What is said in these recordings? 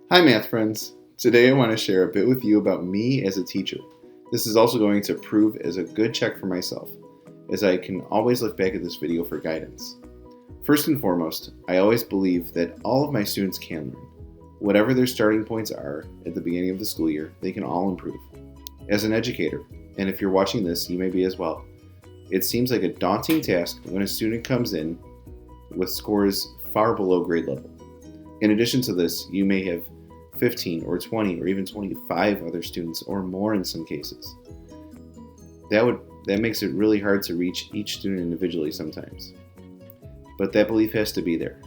Hi math friends! Today I want to share a bit with you about me as a teacher. This is also going to prove as a good check for myself, as I can always look back at this video for guidance. First and foremost, I always believe that all of my students can learn. Whatever their starting points are at the beginning of the school year, they can all improve. As an educator, and if you're watching this, you may be as well, it seems like a daunting task when a student comes in with scores far below grade level. In addition to this, you may have 15 or 20 or even 25 other students or more in some cases. That makes it really hard to reach each student individually sometimes. But that belief has to be there.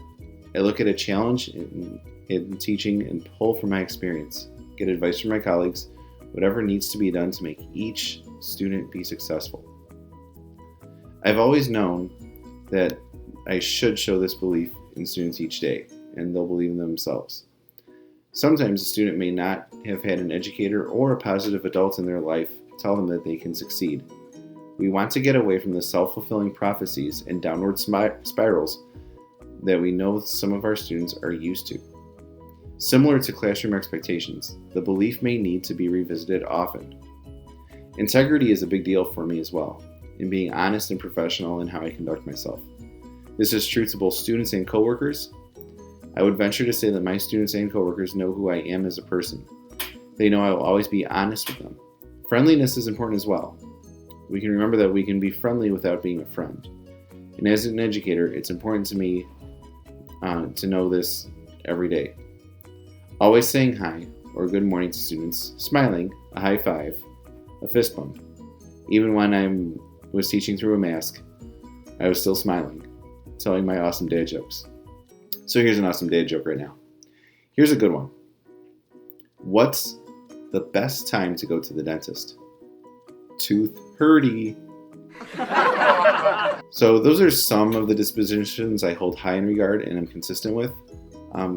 I look at a challenge in teaching and pull from my experience, get advice from my colleagues, whatever needs to be done to make each student be successful. I've always known that I should show this belief in students each day, and they'll believe in themselves. Sometimes a student may not have had an educator or a positive adult in their life tell them that they can succeed. We want to get away from the self-fulfilling prophecies and downward spirals that we know some of our students are used to. Similar to classroom expectations, the belief may need to be revisited often. Integrity is a big deal for me as well, in being honest and professional in how I conduct myself. This is true to both students and coworkers. I would venture to say that my students and coworkers know who I am as a person. They know I will always be honest with them. Friendliness is important as well. We can remember that we can be friendly without being a friend. And as an educator, it's important to me to know this every day. Always saying hi or good morning to students, smiling, a high five, a fist bump. Even when I was teaching through a mask, I was still smiling, telling my awesome dad jokes. So here's an awesome dad joke right now. Here's a good one. What's the best time to go to the dentist? 2:30. So those are some of the dispositions I hold high in regard and I'm consistent with.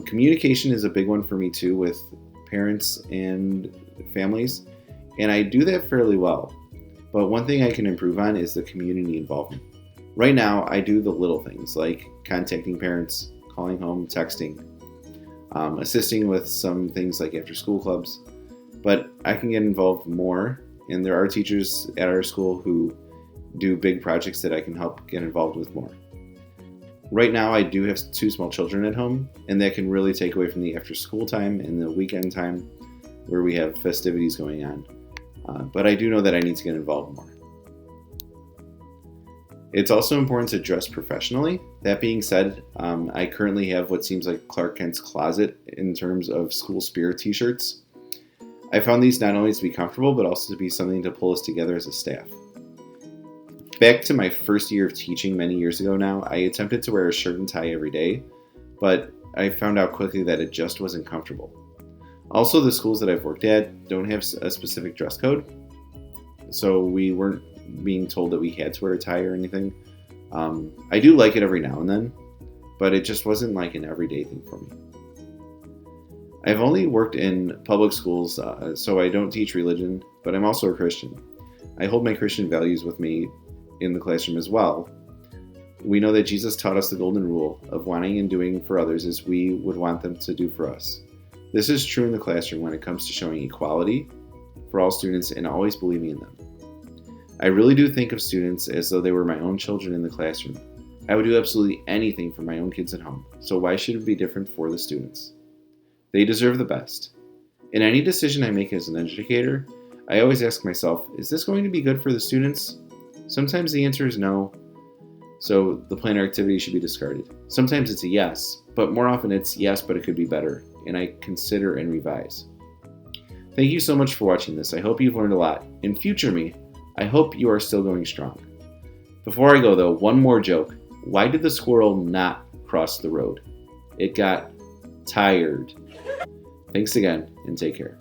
Communication is a big one for me too with parents and families, and I do that fairly well. But one thing I can improve on is the community involvement. Right now, I do the little things like contacting parents, calling home, texting, assisting with some things like after school clubs, but I can get involved more, and there are teachers at our school who do big projects that I can help get involved with more. Right now I do have 2 small children at home, and that can really take away from the after school time and the weekend time where we have festivities going on, but I do know that I need to get involved more. It's also important to dress professionally. That being said, I currently have what seems like Clark Kent's closet in terms of school spirit t-shirts. I found these not only to be comfortable, but also to be something to pull us together as a staff. Back to my first year of teaching many years ago now, I attempted to wear a shirt and tie every day, but I found out quickly that it just wasn't comfortable. Also, the schools that I've worked at don't have a specific dress code, so we weren't being told that we had to wear a tie or anything. I do like it every now and then, but it just wasn't like an everyday thing for me. I've only worked in public schools, so I don't teach religion, but I'm also a Christian. I hold my Christian values with me in the classroom as well. We know that Jesus taught us the golden rule of wanting and doing for others as we would want them to do for us. This is true in the classroom when it comes to showing equality for all students and always believing in them. I really do think of students as though they were my own children in the classroom. I would do absolutely anything for my own kids at home, so why should it be different for the students? They deserve the best. In any decision I make as an educator, I always ask myself, is this going to be good for the students? Sometimes the answer is no, so the planner activity should be discarded. Sometimes it's a yes, but more often it's yes, but it could be better, and I consider and revise. Thank you so much for watching this. I hope you've learned a lot. In future me, I hope you are still going strong. Before I go though, one more joke. Why did the squirrel not cross the road? It got tired. Thanks again, and take care.